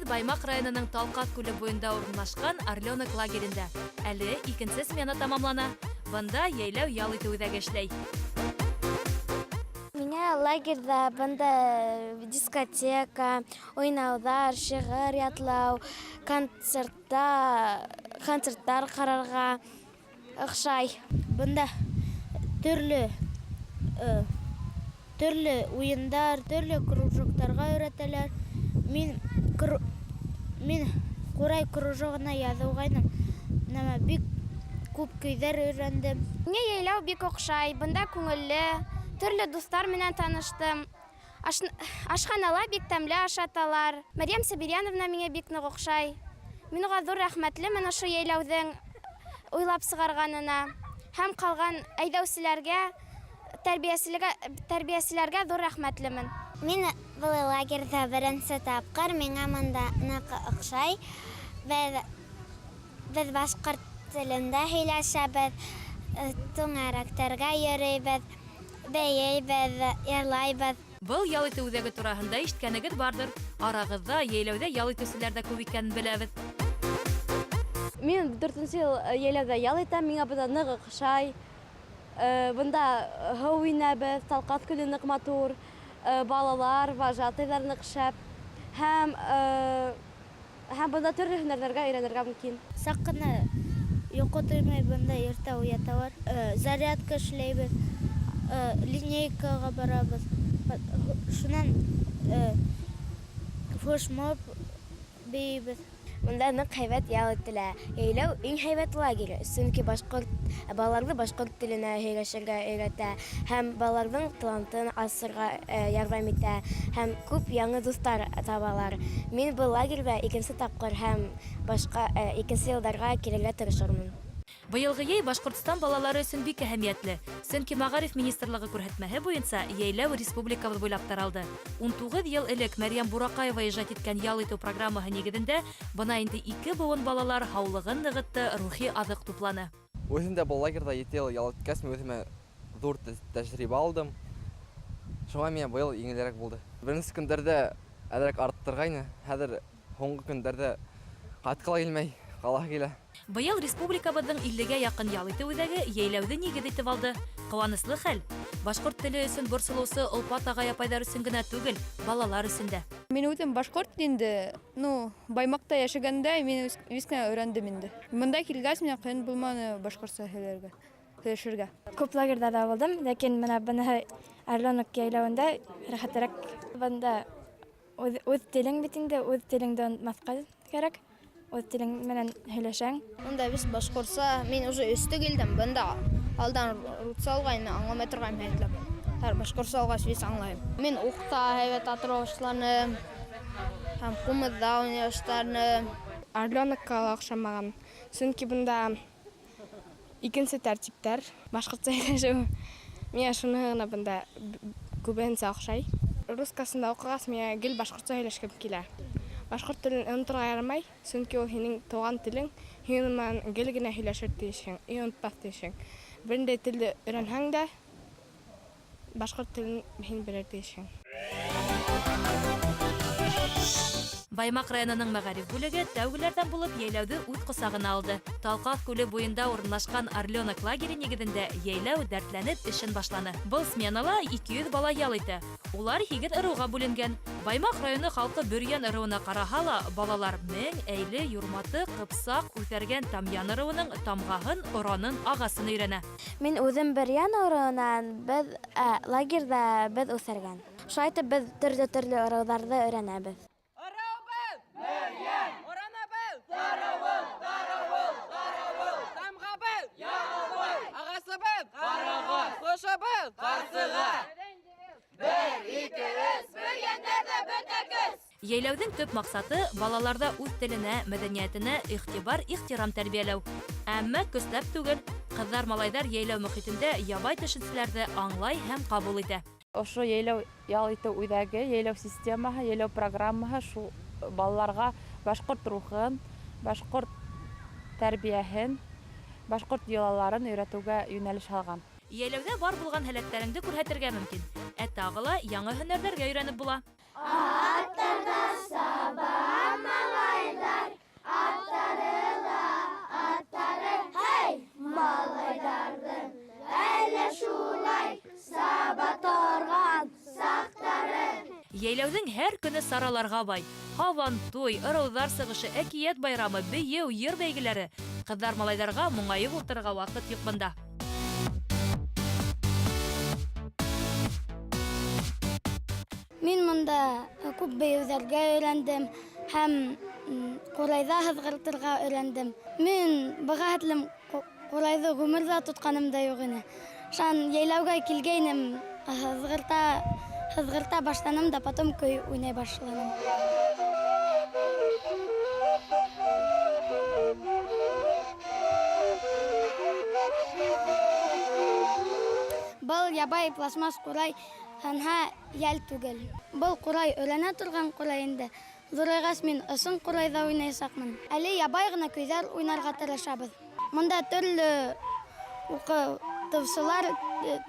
Баймак районының Талкат күле буенда урынлашкан Орленок лагерендә. Әле икенче смена тамамлана. Бында яйлау ял итүдә эшләй. Меня лагерьда бында дискотека, уйнаудар, шигырь ятлау, концерттар карарга охшай. Бында төрле уендар, төрле кружоктарга өйрәтәләр. Мин курай кружогына язылгайным. Нәмә бик күп көйҙәр өйрәндем. Миңа яйлау бик охшай. Бында күңелле, төрле дуслар менән таныштым. Ашханала бик тәмле ашаталар. Мәрьям Сабиряновна миңа бик нык охшай. Мин уға зур рәхмәтлемен ошо яйлауҙың уйлап сығарғанына. Һәм ҡалған әйҙәүселәргә, тәрбиәселәргә зур рәхмәтлемен. Мин был лагерҙа беренсе тапҡыр, миңа мында ныҡ оҡшай. Беҙ башҡорт телендә һөйләшәбеҙ, түңәрәктәргә йөрөйбеҙ, бейейбеҙ, йырлайбыҙ. Был ял итүҙәге тураһында ишеткәнегеҙ бардыр. Арағыҙҙа яйлауҙа ял итеүселәр дә күп икәнен беләбеҙ. Мин 4-нче йыл яйлауҙа ял итәм, миңа бында ныҡ оҡшай. Бында һыу инәбеҙ, Талҡаҫ көлө ныҡ матур, балалар, вожатыйҙар ныҡ шәп. Һәм бында төрлө һөнәрҙәргә өйрәнергә мөмкин. Саҡ ҡына йоҡо тоймай бында иртә уяталар. Зарядка эшләйбеҙ, линейкаға барабыҙ. Шунан флешмоб бейебеҙ. Бында ныҡ һәйбәт ял ителә. Яйлау иң һәйбәт лагерь, сөнки балаларҙы башҡорт теленә һөйләшергә өйрәтә, һәм балаларҙың талантын асырға ярҙам итә, һәм күп яңы дуҫтар табалар. Мин был лагерҙа икенсе тапҡыр һәм башҡа икенсе йылдарға килергә тырышырмын. Быйылғы йәй Башҡортостан балалары өсөн бик әһәмиәтле. Сөнки Мәғариф министрлығы күрһәтмәһе буйынса яйлау республикабыҙ буйлап таралды. 19 йыл элек Мәрйәм Бураҡаева ижад иткән ял итеү программаһы нигеҙендә бына инде 2 быуын балалар һаулығын нығытты, рухи аҙыҡ тупланы. Үҙем дә был лагерҙа 7 йыл ял иткәс, үҙемә ҙур тәжрибә алдым. Шуға миңә быйыл еңелерәк булды. Беренсе көндәрҙә әҙерәк арттырғайны, хәҙер һуңғы көндәрҙә ҡайтҡыла килмәй, ҡалаһы килә. Быйыл республикабыҙҙың 50-гә яҡын ял итеүҙәге яйлауҙы нигеҙ итеп алды. Ҡыуаныслы хәл. Башҡорт теле өсөн борсолоусы олпат ағай-апайҙар өсөн генә түгел, балалар өсөн дә. Мин үҙем башҡорт инде, Баймаҡта йәшәгәндә мин үҙ генә өйрәндем инде. Бында килгәс миңә ҡыйын булманы башҡортса һөйләшергә. Күп лагерҙарҙа булдым, ләкин бына быныһы Орленок яйлауында рәхәтерәк. Бында үҙ телең бит инде, үҙ телеңде онотмаҫҡа кәрәк. Үҙ телең менән һөйләшәң. Бында без башҡортса, мин уже өстө килдем. Бында алдан рутса алғайны, аңламай торғайным һәйтләп. Башҡортса алғас вис аңлайым. Мин уҡта һәйбәт атыра башланым, һәм ҡумыҙҙа уйнай башланым. Орленокка оҡшамаған. Сөнки бында икенсе тәртиптәр, башҡортса һөйләшеү. Миңә шуныһы ғына бында күбеһенсә оҡшай. Рускасында уҡығас, миңә гел башҡортса һөйләшкем килә. Башҡорт телен оноторға ярамай, сөнки ул һинең тыуған телең, һин менән гел генә һөйләшер тейешһең, онотмаҫ тейешһең. Берендәй телде өйрәнһәң дә, башҡорт телен һин белер тейешһең. Баймаҡ районының Мәғариф бүлеге тәүгеләрҙән булып яйлауҙы үҙ ҡосағына алды. Талҡаҫ күле буйында урынлашҡан Орленок лагере нигеҙендә яйлау дәртләнеп эшен башланы. Был сменала 200 бала ял итә. Улар 8 ырыуға бүленгән. Баймаҡ районы халҡы Бөрйән ырыуына ҡараһа ла, балалар Мең, Әйле, Юрматы, Ҡыпсаҡ, Үҫәргән, Тамъян ырыуының тамғаһын, оранын, ағасын өйрәнә. Мин үҙем Бөрйән ырыуынан, лагерҙа беҙ үҫәргән. Шулай итеп беҙ төрлө ырыуҙарҙы өйрәнәбеҙ. Ырыуыбыҙ! Бөрйән! Оранабыҙ! Тарауыл! Тамғабыҙ! Яғылбыҙ! Ағасыбыҙ! Ҡарағас! Ҡошобоҙ! Ҡарсыға! 1, 2, 3, Бөрйәндәрҙә бөтәкөс! Яйлауҙың төп маҡсаты балаларҙа үҙ теленә, мәҙәниәтенә иғтибар-ихтирам тәрбиәләү. Әммә көсләп түгел, ҡыҙҙар-малайҙар яйлау мөхитендә ябай төшөнсәләрҙе аңлай һәм ҡабул итә. Ошо яйлау ял итеү үҙәге, яйлау системаһы, яйлау программаһы шул балаларға башҡорт рухын, башҡорт тәрбиәһен, башҡорт йолаларын өйрәтеүгә йүнәлеш алған. Яйлауҙа бар булған һәләттәреңде күрһәтергә мөмкин. Тағы ла яңы һөнәрҙәргә өйрәнеп була. Аттарҙа саба Яйләүнең һәр көне сараларга бай. Һаван туй, ырыуҙар сығышы, әкиәт байрамы, бейеү, йыр бәйгеләре. Ҡыҙҙар малайҙарға моңайып ултырырға ваҡыт юҡ бында. Мин монда күп бейеүҙәргә өйрәндем һәм ҡурайҙа һыҙғыртырға өйрәндем. Мин быға хәтлем ҡурайҙы ғүмерҙә тотҡаным да юҡ ине. Шан йәйләүгә килгәйнем, һыҙғырта башланым да, потом көй уйнай башланым. Был ябай пластмасс ҡурай һанһа йәл түгел. Был ҡурай өйрәнә торған ҡурай инде. Ҙурайғас мин ысын ҡурайҙа уйнайсаҡмын. Әле ябай ғына көйҙәр уйнарға тырышабыҙ. Монда төрлө уҡытыусылар,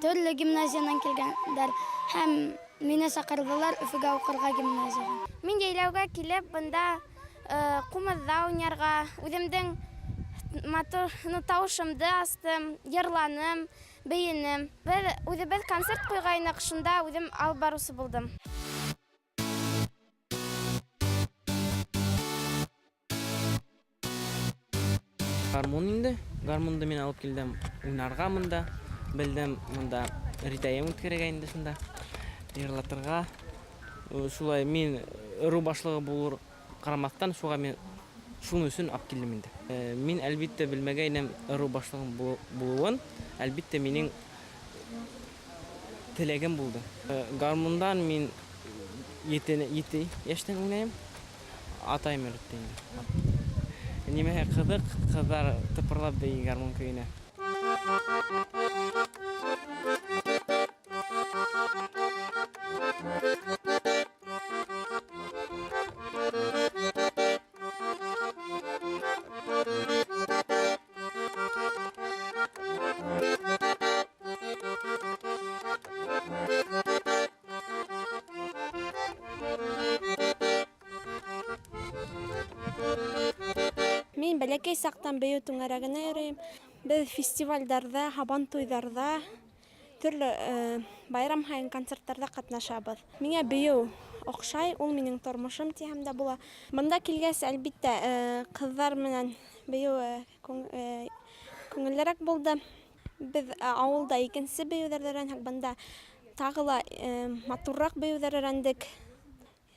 төрлө гимназиянан килгәндәр һәм мине саҡырҙылар Өфөгә уҡырға гимназияға. Мин йәйләүгә килеп, бында ҡумыҙҙа уйнарға, үҙемдең матур тауышымды астым, йырланым, бейенем. Үҙебеҙ концерт ҡуйғайныҡ, шунда үҙем алып барыусы булдым. Гармун инде. Гармунды мен алып килдем уйнарға мында. Белдем мында ритаем үткәрергә инде шунда. Йырлатырға. Шулай мен ыру башлығы булыр ҡарамаҫтан, шуға мен шуны өсөн алып килдем инде. Мин әлбиттә белмәгәйнем ыру башлығын булыуын. Әлбиттә минең теләгем булды. Гармундан мин 7 йәштән уйнайым. Атайым өйрәтте инде. Нимәһе ҡыҙыҡ, ҡыҙҙар тыпырлап бейей гармун көйөнә. Мин бәләкәй саҡтан бейеү түңәрәгенә йөрөйөм. Беҙ фестивалдәрҙә, һабан туйҙарҙа, төрлө байрам һайын концерттарҙа ҡатнашабыҙ. Миңә бейеү оҡшай, ул минең тормошом тиһәм дә була. Бында килгәс, әлбиттә, ҡыҙҙар менән бейеү күңеллерәк булды. Беҙ ауылда икенсе бейеүҙәрҙе өйрәнһәк, бында тағы ла матурыраҡ бейеүҙәр өйрәндек.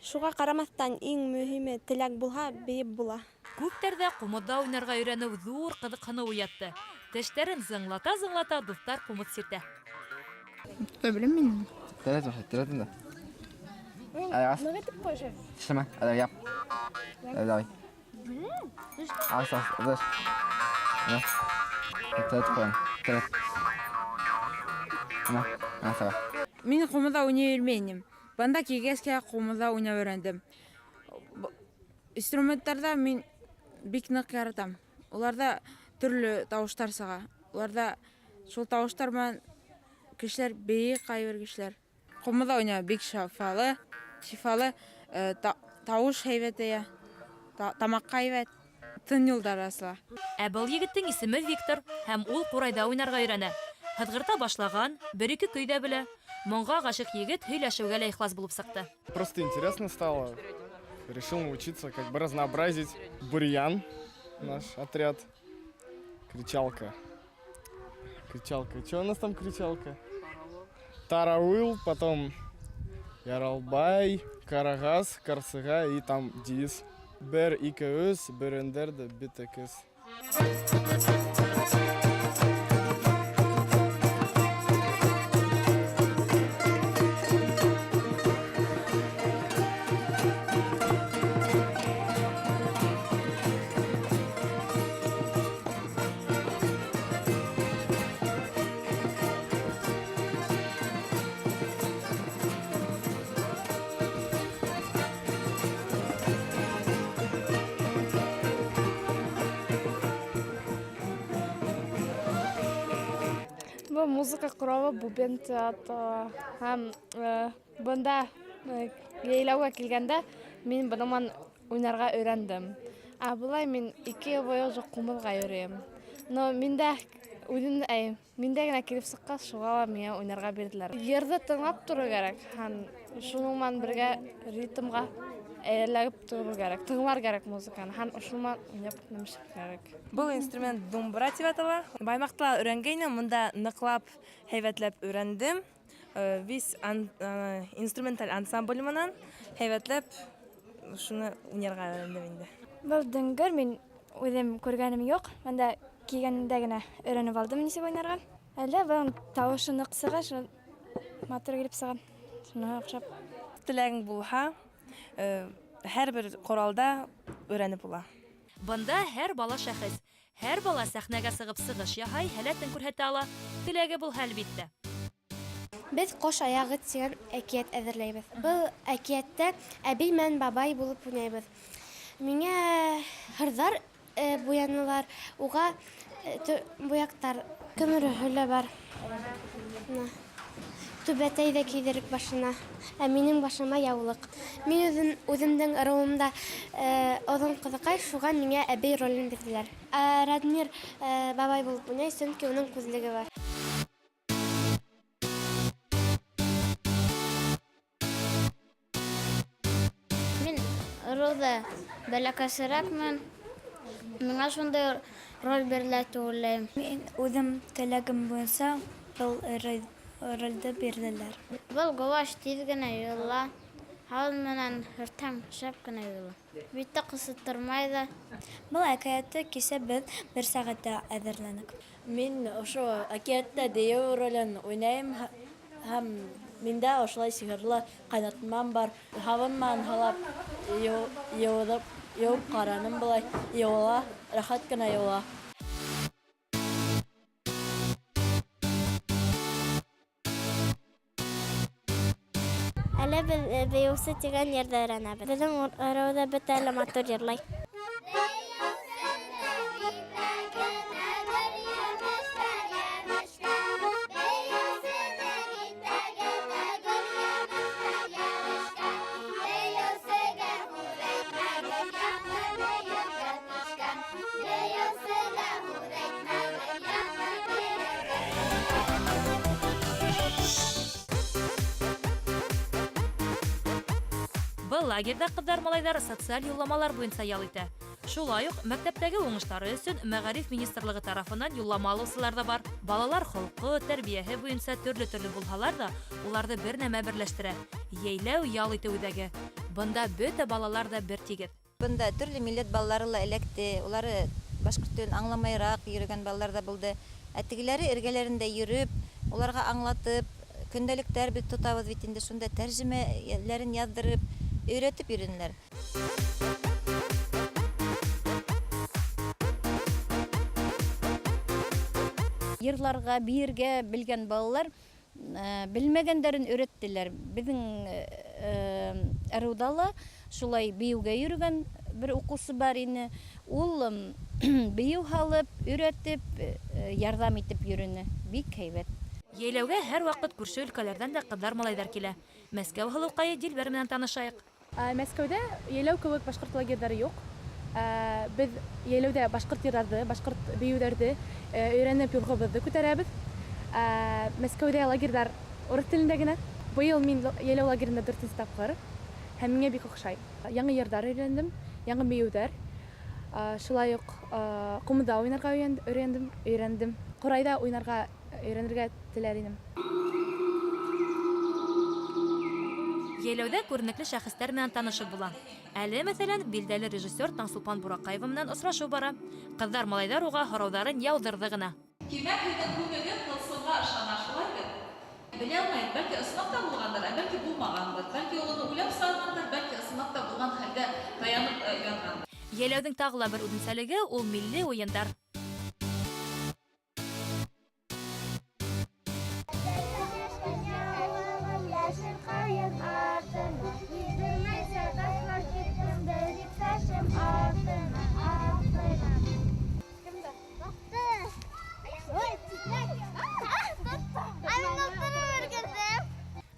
Шуға ҡарамаҫтан, иң мөһиме теләк булһа, бейеп була. Күптәрҙә ҡумыҙҙа уйнарға өйрәнеү ҙур ҡыҙыҡһыныу уятты. Тештәрен зыңлата-зыңлата дуҫтар ҡумыҙ сиртә. Белем мин. Тәрәтем дә. Аяғас. Тишеме? Яп. Давай. Ас. Тәрәт қойын. Тәрәт. Саға. Мин ҡумыҙҙа уйнай белмәйнем. Бында килгәскә ҡумыҙҙа уйнап өйрәндем. Инструменттарҙа мин бик ныҡ яратам. Уларҙа төрлө тауыштар сыға. Уларҙа шул тауыштар менән кешеләр бейей, ҡайбер кешеләр. Ҡумыҙҙа уйнау бик шифалы, тауыш һәйбәт, тамаҡҡа һәйбәт, тын юлдар асыла. Ә был егеттең исеме Виктор, һәм ул ҡурайҙа уйнарға өйрәнә. Һыҙғырта башлаған, бер-ике көйҙә белә. Моңға ғашиҡ егет һөйләшеүгә лә ихлас булып сыҡты. Просто интересно стало. Решил научиться как бы разнообразить бурьян, наш отряд. Кричалка. Что у нас там кричалка? Таравыл, потом Яралбай, Карагас, Карсыга и там девиз. Бер икеүз, берендерде битекез. Бұл музыка құралы бубен театры. Һәм бында йәйләүгә килгәндә мин бынаман уйнарға өйрәндем. Бұлай мин 2 йыл буе уже ҡумыҙға йөрөйөм. Но миндә генә килеп сыҡҡас, шуға ла миңә уйнарға бирҙеләр. Йырҙы тыңлап тору кәрәк. Һәм Шуныңман бергә ритмга әйләгеп тору кирәк. Тыңлар кирәк музыканы. Һәм шуныңман уйнап нимешә кирәк. Бұл инструмент думбра дип атала. Баймакта өйрәнгәйнем, монда ныклап, һәйбәтләп өйрәндем. Вис инструменталь ансамбль менән һәйбәтләп шуны уйнарга өйрәндем инде. Был дөңгөр мин үзем күргәнем юк. Монда килгәндә генә өйрәнеп алдым ничек уйнарга. Әле бу тавышы нык сыга, шуны матур килеп сыгам. Шуны охшап. Теләгең булһа, һәрбер коралда өйрәнеп була. Бында һәр бала шәхес, һәр бала сәхнәгә сыгып сыгыш яһай, һәләтен күрһәтә ала. Теләге булһа әлбиттә. Без кош аягы дигән әкият әзерләйбез. Бу әкияттә әби мен бабай булып уйнайбыз. Миңа хырдар буянылар, уга буяктар көмөрө хөлле бар. Түбәтәй дә кидерик башына. Ә минем башыма яулык. Мин үземнең ырыуымда озын кызыкай, шуга миңа әби ролен бирделәр. Радмир бабай булып уйный, чөнки уның күзлеге бар. Мин рода бәләкәсерәкмен. Миңа шундай роль бирелә түгел. Мин үзем теләгем буенча ролде бирделәр. Был гуаш тиз генә юла. Хал менән хөртәм шәп кенә юла. Битте кысыттырмай да. Бу әкиятте кисә без 1 сәгатьтә әзерләнек. Мин ошо әкияттә дәйәү ролен уйнайм һәм миндә ошолай сихерлы кайнатмам бар. Һавынман һалап юып караным булай. Юла, рәхәт кенә юла. Әле без бейөүсе дигән ярдә өйрәнәбез. Безнең ырыуда бөтә әле матур йырлай. Был лагерьда кыздар-малайдар социаль юлламалар буенча ял итә. Шулай ук мәктәптәге уңышлары өчен Мәгариф министрлыгы тарафыннан юллама алучылар да бар. Балалар холкы, тәрбияһе буенча төрле булһалар да, уларны бер нәмә берләштерә. Яйләү, ял итүдәге. Бында бөтә балалар да бер тигез. Бында төрле милләт балалары ла эләкте. Улары башкорт телен аңламайрак йөргән балалар да булды. Тегеләре эргәләрендә йөреп, уларга аңлатып, көндәлектәр бит тотабыз бит инде шунда тәрҗемәләрен яздырып, өйрәтеп йөренеләр. Йырларга, биергә белгән балалар белмәгәннәрен өйрәттеләр. Безнең Арудала шулай биюгә йөргән бер укучы бар ине. Ул бию халып, өйрәтеп, ярдәм итеп йөрүне. Бик һәйбәт. Яйләүгә һәр вакыт күрше өлкәләрдән дә кыздар-малайдар килә. Мәскәү һылыукае Дилбәр менән танышайык. Мәскәүдә яйләү кебек башкорт лагерьләре юк. Без яйләүдә башкорт йырларны, башкорт биюләрне өйрәнеп юлгыбызны күтәрәбез. Мәскәүдә лагерьләр урыс телендә генә. Быел мин яйләү лагерендә 4-нче тапкыр. Һәм миңа бик охшай. Яңа йырлар өйрәндем, яңа биюләр. Шулай ук кумда уйнарга өйрәндем. Корайда уйнарга өйрәнергә теләр идем. Яйләүдә күренекле шәхестәр менән танышып була. Әле, мәсәлән, билдәле режиссер Таңсулпан Буракаева менән осрашу бара. Кыздар-малайдар уга һорауларын яудырды гына. Кимәк һинең күңелең тылсымга ышана шулайдыр. Белә алмыйм, бәлки ысынлыкта булгандыр, бәлки булмагандыр. Бәлки ул уйлап саргандыр, бәлки ысынлыкта булган хәлдә таянып язган. Яйләүдең тагы бер үзенчәлеге ул милли уендар.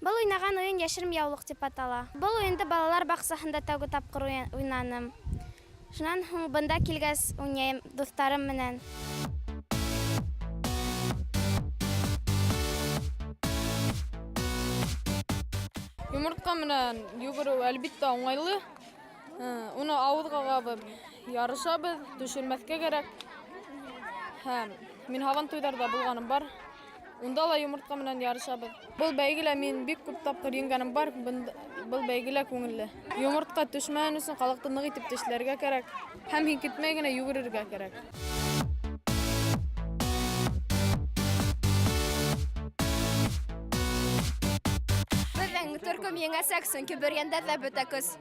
Бұл уйнаған ойын яшерим яулык дип атала. Бұл уенды балалар баксасында тәүге тапкыр уйнаным. Шуннан һуң бында килгәс уйнайм дусларым менән. Йомортка менән йөгөрөү әлбиттә уңайлы. Уны ауыҙға ҡабып ярышабыҙ, төшөрмәҫкә кәрәк. Һәм мин һабан туйҙарҙа булғаным бар. Унда ла йомортка менән ярышабыҙ. Был бәйгелә мин бик күп тапҡыр еңгәнем бар. Был бәйгелә күңелле. Йомортка төшмәһен өсөн ҡалаҡты ныҡ итеп тешләргә кәрәк. Һәм һин китмәй генә йүгерергә кәрәк. Беҙҙең төркөм еңәсәк, сөнки бер йәндә лә бөтә көс.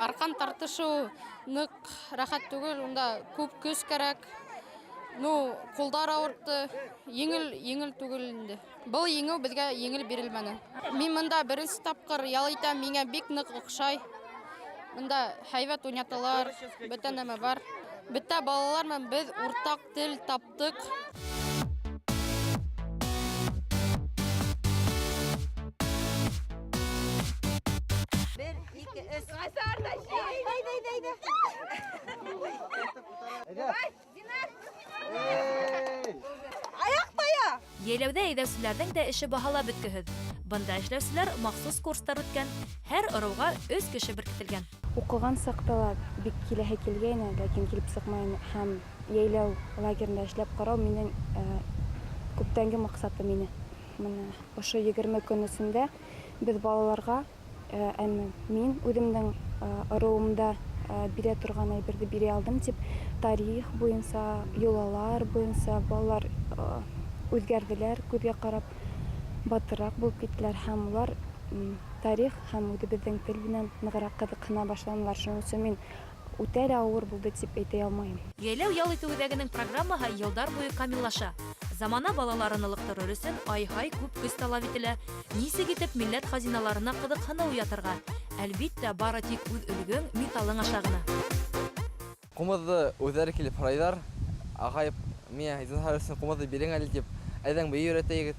Арҡан тартышыу ныҡ рәхәт түгел, унда күп көс кәрәк. Ҡулдар ауыртты, еңел түгел инде. Был еңеү беҙгә еңел бирелмәне. Мин мында беренсе тапҡыр ял итәм, миңә бик ныҡ оҡшай. Мында һәйбәт уйнаталар, бөтә нәмә бар. Бөтә балалар менән беҙ уртаҡ тел таптык. Йәйләүҙә әйҙәүселәрҙең дә эше баһала бөткөһөҙ. Бында эшләүселәр махсус курстар үткән, һәр ырыуға 3 кеше беркетелгән. Уҡыған саҡта ла бик киләһе килгәйне, ләкин килеп сыҡмай һәм йәйләү лагерында эшләп ҡарау минең күптәнге маҡсатым ине. Ошо 20 көн эсендә беҙ балаларға мин үҙемдең ырыуымда бирә торған әйберҙе бирә алдым тип, тарих буйынса, йолалар буйынса балалар үҙгәрҙеләр, күҙгә ҡарап батыраҡ булып киттеләр һәм улар тарих һәм үҙебеҙҙең тел менән нығыраҡ ҡыҙыҡһына башланылар. Шуның өсөн мин үтә лә ауыр булды тип әйтә алмайым. Йәйләү ял итеү үҙәгенең программаһы йылдар буйы камиллаша. Замана балаларын ылыҡтырыр өсөн ай-һай күп көс талап ителә. Нисек итеп милләт хазиналарына ҡыҙыҡһыныу ятырға? Әлбиттә, бары тик үҙ өлөгөң, металлың аша ғына. Ҡумыҙҙы үҙҙәре килеп һорайҙар. Ағай, миңә изинһар өсөн ҡумыҙҙы бирең әле тип, әйҙәң бейеү өйрәтәйегеҙ.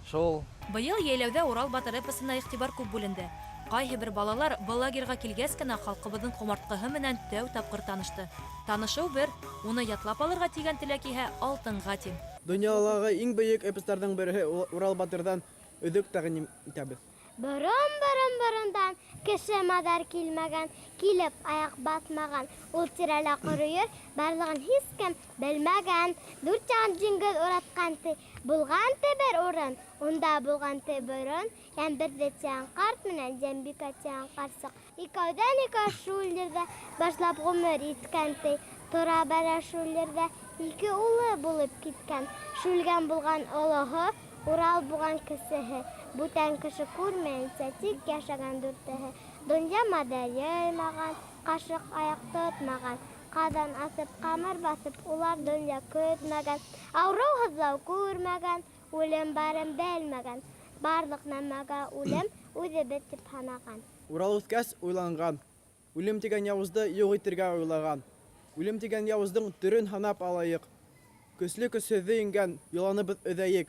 Шул. Быйыл йәйләүҙә Урал батыр эпосына иғтибар күп бүленде. Ҡайһы бер балалар был лагерға килгәс кенә халҡыбыҙҙың ҡомартҡыһы менән тәү тапҡыр танышты. Танышыу бер, уны ятлап алырға тигән теләк иһә алтынға тиң. Донъялағы иң бейек эпостарҙың береһе Урал батырҙан өҙөк тәҡдим итәбеҙ. Борон-борон-борондан кеше маҙар килмәгән, килеп аяҡ баҫмаған, ул тирәлә ҡоройор, барлығын һис кем белмәгән. 4 яғын диңгеҙ уратҡан ти, булған ти бер урын, унда булған ти борон, Йәнберҙе тигән ҡарт менән Йәнбикә тигән ҡарсыҡ. Икәүҙән-икәү шул ерҙә башлап ғүмер иткән ти. Тора-бара шул ерҙә 2 улы булып киткән. Шүлгән булған олоһо, Урал булған кесеһе. Бүтән кеше күрмәйенсә тик йәшәгән 4-һе. Донъя маҙар йыймаған, ҡашыҡ аяҡ тотмаған. Ҡаҙан асып, ҡамыр баҫып, улар донъя көтмәгән. Ауырыу һыҙлау күрмәгән, үлем барын белмәгән. Барлыҡ нәмәгә үлем үҙебеҙ тип һанаған. Урал үҫкәс уйланған. Үлем тигән яуызды юҡ итергә уйлаған. Үлем тигән яуыздың төрөн һанап алайыҡ. Көслө-көсһөҙҙө еңгән йоланыбыҙ өҙәйек.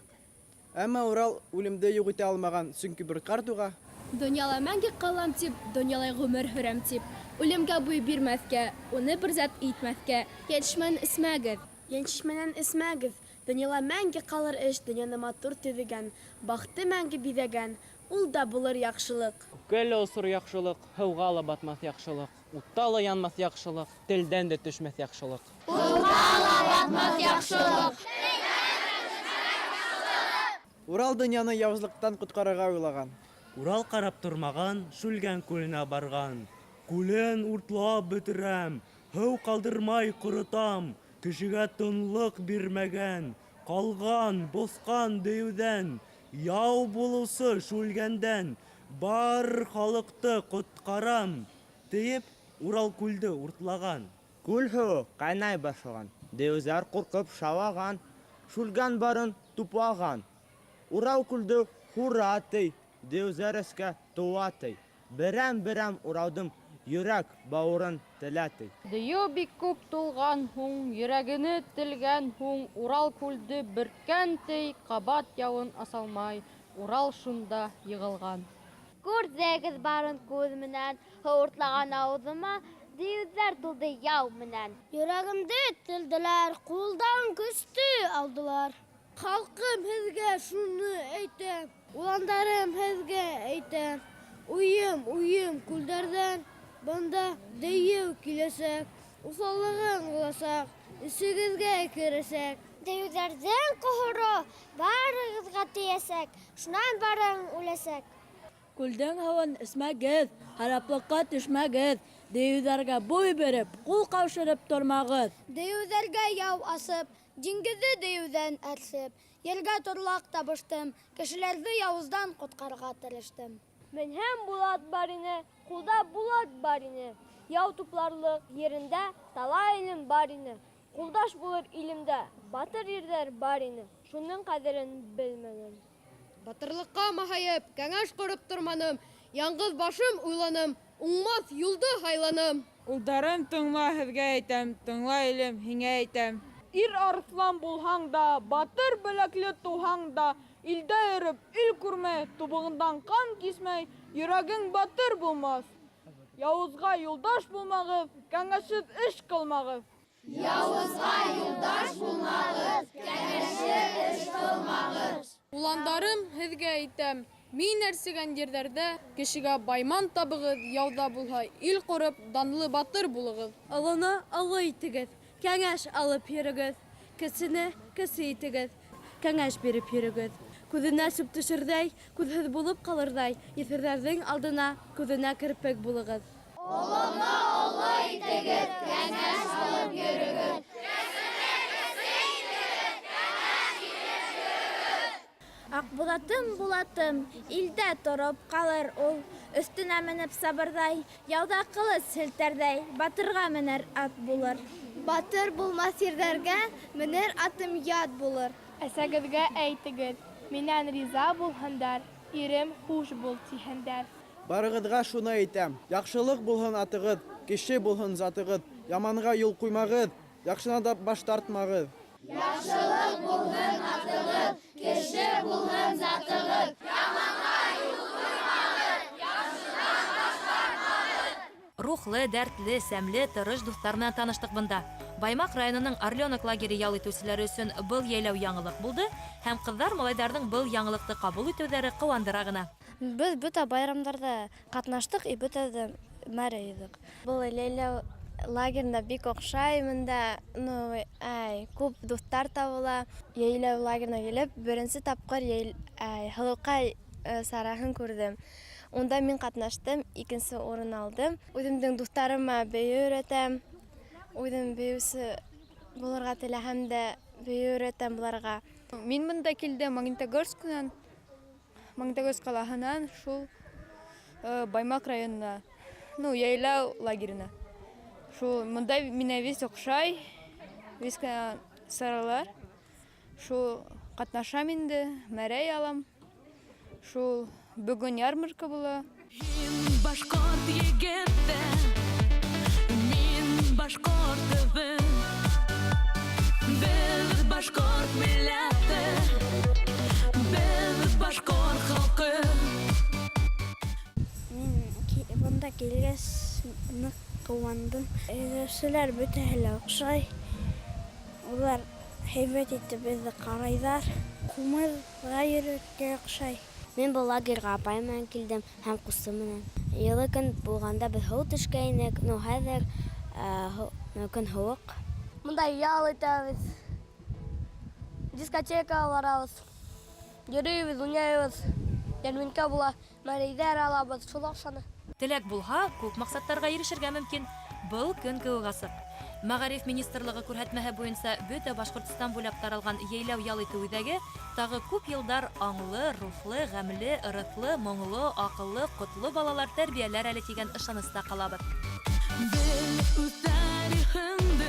Әммә Урал үлемде юҡ итә алмаған, сөнки бер ҡарт уға Донъяла мәңге ҡалам тип, донъялай ғүмер һөрәм тип, үлемгә буй бирмәҫкә, уны бер зат итмәҫкә. Йәншмән эсмәгеҙ. Йәншмәнән эсмәгеҙ. Донъяла мәңге ҡалыр эш, донъяны матур төҙөгән, баҡты мәңге биҙәгән, ул да булыр яҡшылыҡ. Күккә осор яҡшылыҡ, һыуға ла батмаҫ яҡшылыҡ, утта ла янмаҫ яҡшылыҡ, телдән дә төшмәҫ яҡшылыҡ. Утта ла батмаҫ яҡшылыҡ. Урал донъяны яуызлыҡтан ҡотҡарырға уйлаған. Урал ҡарап тормаған, Шүлгән күленә барған. Күлен уртлап бөтөрәм, һыу ҡалдырмай ҡоротам, кешегә тынлыҡ бирмәгән, ҡалған, босҡан дөйөүҙән, яу булыусы Шүлгәндән, бар халыҡты ҡотҡарам, тиеп Урал күлде уртлаған. Күл һыуы ҡайнай башлаған, дөйөүҙәр ҡурҡып шауаған, Шүлгән барын тупаған. Урал күлде хура тей, дөйөүҙәр эскә тыуа тей. Берәм-берәм Уралдың йөрәк бауырын теләтей. Дию бик күп тулган һуң, йөрәгене телгән һуң, Урал күлде бөркән тей, кабат явын асалмай, Урал шунда йығылған. Күрдегез барын күз менән, һыуртлаган ауызыма, диюҙәр тулды яу менән. Йөрәгемде телделәр, ҡулдан көстө алдылар. Халҡым һеҙгә шуны әйтәм, уландарым һеҙгә әйтәм. Уйым күлдәрҙән, бында дейеү киләсәк, уҫаллығың буласаҡ, эсегеҙгә керәсәк. Дейеүҙәрҙең ҡоһоро барығыҙға тейәсәк, шунан барың үләсәк. Күлдең һыуын эсмәгеҙ, хараплыҡҡа төшмәгеҙ, дейеүҙәргә буй биреп, ҡул ҡаушырып тормағыҙ. Дейеүҙәргә яу асып, диңгеҙҙе дейеүҙән әрсеп, ергә торлаҡ табыштым, кешеләрҙе яуыздан ҡотҡарға тырыштым. Мен һәм Булат бар ине, ҡулда Булат бар ине. Яу тупларлыҡ ерендә талай илем бар ине. Ҡулдаш булыр илемдә батыр ирҙәр бар ине. Шуның ҡәҙерен белмәнем. Батырлыҡҡа маһайып, кәңәш ҡороп торманым. Яңғыҙ башым уйланым, уңмаҫ юлды һайланым. Улдарым тыңла һеҙгә әйтәм, тыңла илем һиңә әйтәм. Ир арыҫлан булһаң да, батыр беләкле туһаң да, илдә йөрөп ил күрмәй, тубығындан ҡан кисмәй, йөрәгең батыр булмаҫ. Яуызға юлдаш булмағыҙ, кәңәшһеҙ эш ҡылмағыҙ. Яуызға юлдаш булмағыҙ, кәңәшһеҙ эш ҡылмағыҙ. Уландарым һеҙгә әйтәм, мин әрсегән ерҙәрҙә кешегә байман табығыҙ, яуҙа булһа ил ҡороп, данлы батыр булығыҙ. Олоно оло итегеҙ, кәңәш алып йөрөгөҙ, кесене кесе итегеҙ, кәңәш биреп йөрөгөҙ. Күҙенә сүп төшөрҙәй, күҙһеҙ булып ҡалырҙай, иҫерҙәрҙең алдына күҙенә керпек булығыҙ. Олоно оло итегеҙ, кәңәш алып йөрөгөҙ. Булатым, илдә тороп ҡалыр ул, өҫтөнә менеп сабырҙай, яуҙа ҡылыс селтәрҙәй, батырға менер ат булыр. Батыр булмаҫ ерҙәргә менер атым ят булыр. Әсәгеҙгә әйтегеҙ, минән риза булһындар, ирем хуш бул тиһендәр. Барығыҙға шуны әйтәм, яҡшылыҡ булһын атығыҙ, кеше булһын затығыҙ, яманға юл ҡуймағыҙ, яҡшына да баш тартмағыҙ. Яҡшылыҡ булһын атығыҙ, кеше булһын затығыҙ, яманға юл ҡуймағыҙ, яҡшынан баш тартмағыҙ. Рухлы, дәртле, сәмле, тырыш дуҫтар менән таныштыҡ бында. Баймаҡ районының Орленок лагере ял итеүселәре өсөн был йәйләү яңылыҡ булды һәм ҡыҙҙар малайҙарҙың был яңылыҡты ҡабул итеүҙәре ҡыуандыра ғына. Беҙ бөтә байрамдарҙа ҡатнаштыҡ и бөтәҙе мәре йыйҙыҡ. Был йәйләү лагерында бик оҡшай, мында күп дуҫтар табыла. Йәйләү лагерына килеп, беренсе тапҡыр һылыуҡай сараһын күрҙем. Унда мин ҡатнаштым, икенсе урын алдым. Үҙемдең дуҫтарыма бейеү өйрәтәм. Үҙем бейеүсе булырға теләһәм дә бейеү өйрәтәм буларға. Мин бында килдем Магнитогорскынан, Магнитогорск ҡалаһынан, шул Баймаҡ районына, йәйләү лагерына. Шул мында миңә вис оҡшай, вис саралар. Шул ҡатнашам инде, мәрәй алам. Шул бөгөн ярмарка була. Башҡорт егете, мин башҡортбыҙ. Беҙ башҡорт милләте, беҙ башҡорт халҡы. Мин бында килгәс ныҡ ҡыуандым. Өйрәүселәр бөтәһе лә оҡшай. Улар һәйбәт итеп беҙҙе ҡарайҙар. Ҡумыҙға йөрөргә оҡшай. Мин был лагерға апайым менән килдем һәм ҡустым менән. Йылы көн булғанда беҙ һыу төшкәйнек, хәҙер көн һыуыҡ. Бында ял итәбеҙ, дискотека барабыҙ, йөрөйбөҙ, уйнайбыҙ, йәрминкә була, мәрәйҙәр алабыҙ, шул аҡсаны. Теләк булһа, күп маҡсаттарға ирешергә мөмкин. Был көн кеүек асыҡ. Мәғариф министрлығы күрһәтмәһе буйынса бөтә Башҡортостан буйлап таралған йәйләү ял итеү үҙәге тағы күп йылдар аңлы, рухлы, ғәмле, ырыҫлы, моңло, аҡыллы, ҡотло балалар тәрбиәләр әле тигән ышаныста ҡалабыҙ. Беҙ үҙ тарихыңды